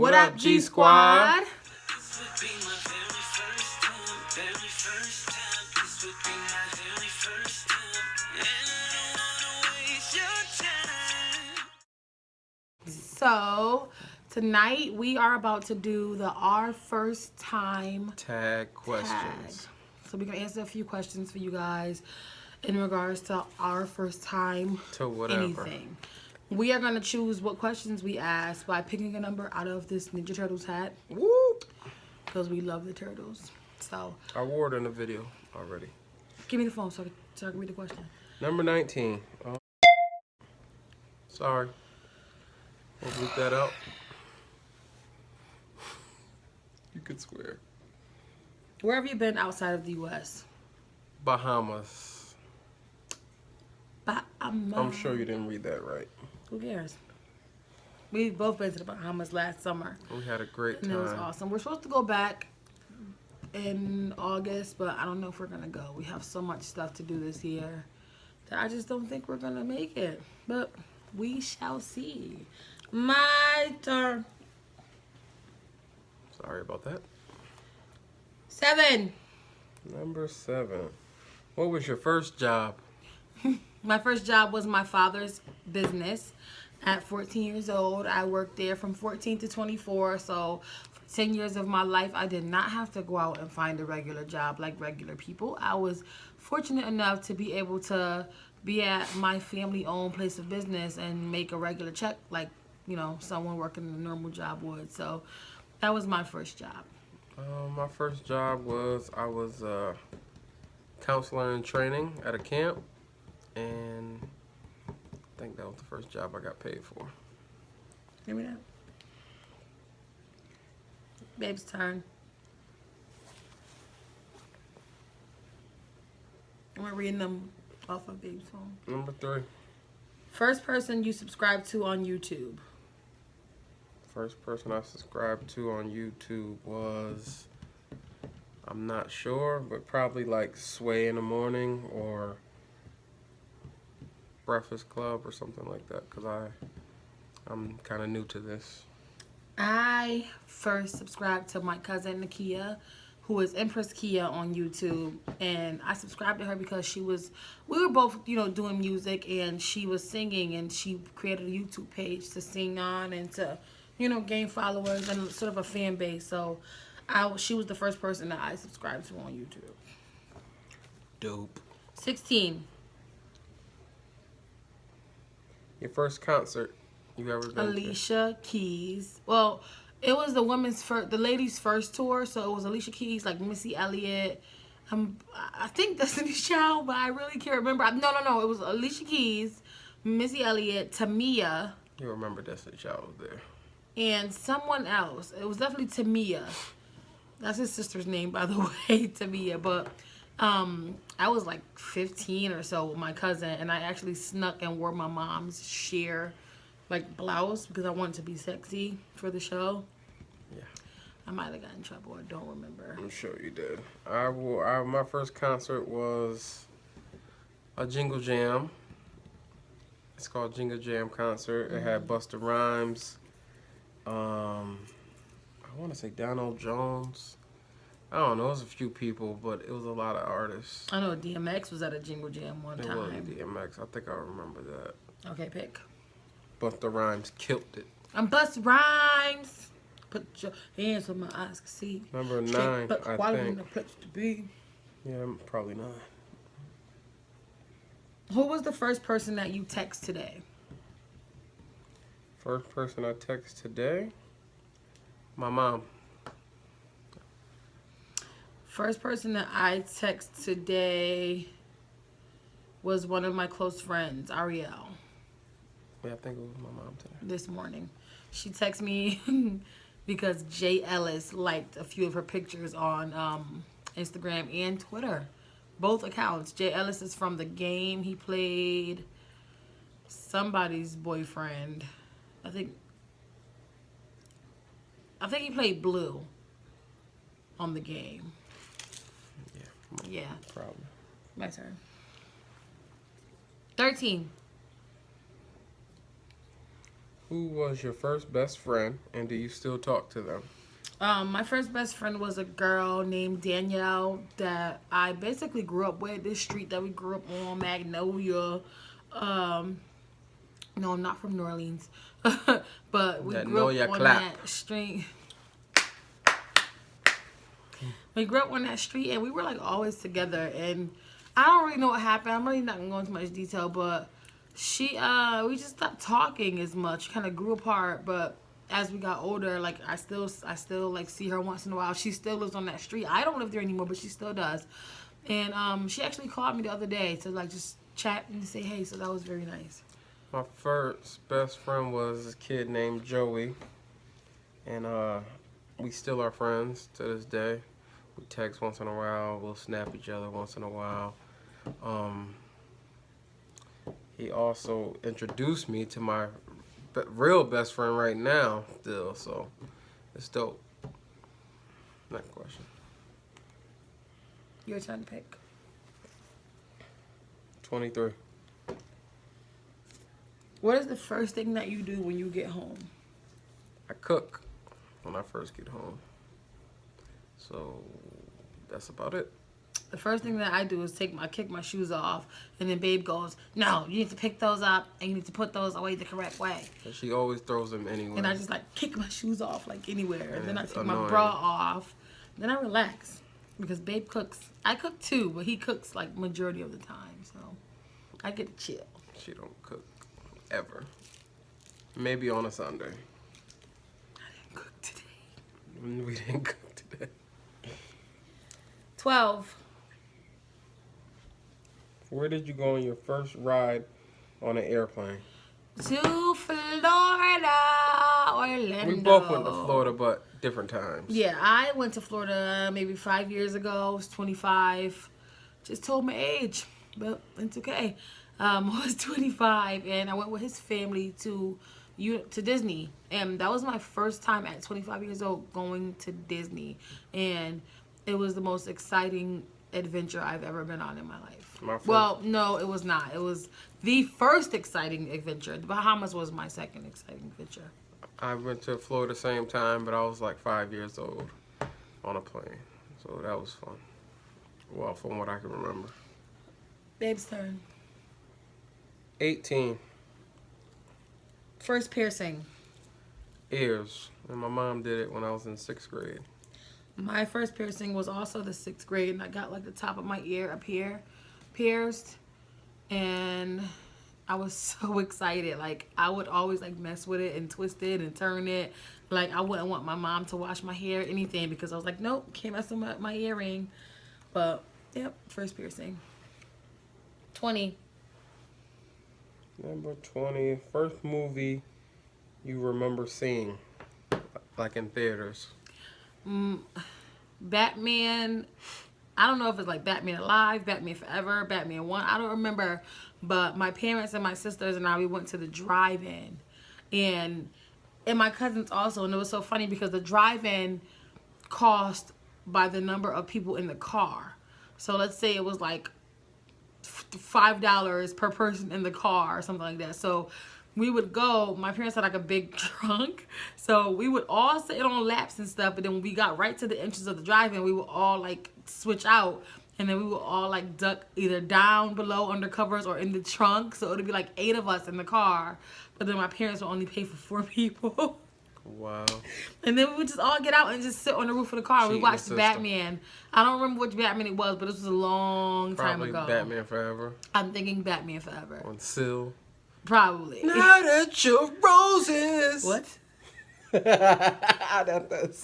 What up, G Squad? So tonight we are about to do the Our First Time tag questions. So we're gonna answer a few questions for you guys in regards to our first time to whatever. Anything. We are gonna choose what questions we ask by picking a number out of this Ninja Turtles hat. Whoop! Because we love the turtles. So I wore it in the video already. Give me the phone so I can read the question. Number 19. Oh. Sorry. We'll bleep that out. You could swear. Where have you been outside of the U.S.? Bahamas. Bahamas. I'm sure you didn't read that right. Who cares? We've both been to the Bahamas last summer. We had a great time. And it was awesome. We're supposed to go back in August, but I don't know if we're going to go. We have so much stuff to do this year that I just don't think we're going to make it. But we shall see. My turn. Sorry about that. 7. Number 7. What was your first job? My first job was my father's business. At 14 years old, I worked there from 14 to 24. So for 10 years of my life, I did not have to go out and find a regular job like regular people. I was fortunate enough to be able to be at my family-owned place of business and make a regular check like, you know, someone working a normal job would. So that was my first job. My first job was I was a counselor in training at a camp, and I think that was the first job I got paid for. Give me that. Babe's turn. I'm reading them off of Babe's phone. Number 3. First person you subscribe to on YouTube. First person I subscribed to on YouTube was, I'm not sure, but probably like Sway in the Morning or Breakfast Club or something like that, because I'm kind of new to this. I first subscribed to my cousin Nakia, who is Empress Kia on YouTube, and I subscribed to her because we were both, you know, doing music, and she was singing, and she created a YouTube page to sing on and to, you know, gain followers and sort of a fan base. So she was the first person that I subscribed to on YouTube. Dope. 16. Your first concert you ever been Alicia Keys. Well, it was the ladies' first tour, so it was Alicia Keys, like Missy Elliott. I think Destiny's Child, but I really can't remember. No. It was Alicia Keys, Missy Elliott, Tamia. You remember Destiny's Child was there. And someone else. It was definitely Tamia. That's his sister's name, by the way, Tamia. But I was like 15 or so with my cousin, and I actually snuck and wore my mom's sheer like blouse because I wanted to be sexy for the show. Yeah. I might have gotten in trouble. I don't remember. I'm sure you did. My first concert was a Jingle Jam. It's called Jingle Jam Concert. It had Busta Rhymes. I want to say Donald Jones. I don't know. It was a few people, but it was a lot of artists. I know DMX was at a Jingle Jam one time. It was DMX. I think I remember that. Okay, pick. Busta Rhymes killed it. I'm Busta Rhymes. Put your hands on my eyes to see. Number 9, I think. The place to be. Yeah, probably 9. Who was the first person that you text today? First person I text today? My mom. First person that I text today was one of my close friends, Ariel. Yeah, I think it was my mom today. This morning. She texted me because Jay Ellis liked a few of her pictures on Instagram and Twitter. Both accounts. Jay Ellis is from The Game. He played somebody's boyfriend. I think he played Blue on The Game. Yeah. Probably. My turn. 13. Who was your first best friend, and do you still talk to them? My first best friend was a girl named Danielle that I basically grew up with. This street that we grew up on, Magnolia. No, I'm not from New Orleans, but we grew up on that street. We grew up on that street, and we were like always together. And I don't really know what happened. I'm really not gonna go into much detail, but we just stopped talking as much. Kind of grew apart, but as we got older, like I still like see her once in a while. She still lives on that street. I don't live there anymore, but she still does. And she actually called me the other day to like just chat and say hey. So that was very nice. My first best friend was a kid named Joey, and we still are friends to this day. We text once in a while. We'll snap each other once in a while. He also introduced me to my real best friend right now still, so it's dope. Next question. Your turn to pick. 23. What is the first thing that you do when you get home? I cook when I first get home, so that's about it. The first thing that I do is kick my shoes off, and then Babe goes, "No, you need to pick those up, and you need to put those away the correct way." And she always throws them anywhere. And I just like kick my shoes off like anywhere, and then I take annoying. my bra off. Then I relax because Babe cooks. I cook too, but he cooks like majority of the time, so I get to chill. She don't cook ever. Maybe on a Sunday. I didn't cook today. We didn't cook today. 12. Where did you go on your first ride on an airplane? To Florida, Orlando. We both went to Florida, but different times. Yeah, I went to Florida maybe 5 years ago. I was 25. Just told my age, but it's okay. I was 25, and I went with his family to Disney, and that was my first time at 25 years old going to Disney, and it was the most exciting adventure I've ever been on in my life. Well, no, it was not. It was the first exciting adventure. The Bahamas was my second exciting adventure. I went to Florida same time, but I was like 5 years old on a plane, so that was fun. Well, from what I can remember. Babe's turn. 18. First piercing. Ears. And my mom did it when I was in 6th grade. My first piercing was also the 6th grade, and I got like the top of my ear up here pierced, and I was so excited. Like I would always like mess with it and twist it and turn it. Like I wouldn't want my mom to wash my hair, anything, because I was like, nope, can't mess with my earring. But yep, first piercing. 20. Number 20. First movie you remember seeing, like in theaters. Batman. I don't know if it's like Batman Alive, Batman Forever, Batman 1. I don't remember. But my parents and my sisters and I, we went to the drive-in. And my cousins also. And it was so funny because the drive-in cost by the number of people in the car. So let's say it was like $5 per person in the car or something like that. So we would go, my parents had like a big trunk, so we would all sit on laps and stuff, but then when we got right to the entrance of the drive-in, we would all like switch out, and then we would all like duck either down below under covers or in the trunk, so it would be like 8 of us in the car, but then my parents would only pay for 4 people. Wow. And then we would just all get out and just sit on the roof of the car. We watched Batman. I don't remember which Batman it was, but this was a long time ago. Probably Batman Forever. I'm thinking Batman Forever. On Seal. Probably. Not at your roses. What? That's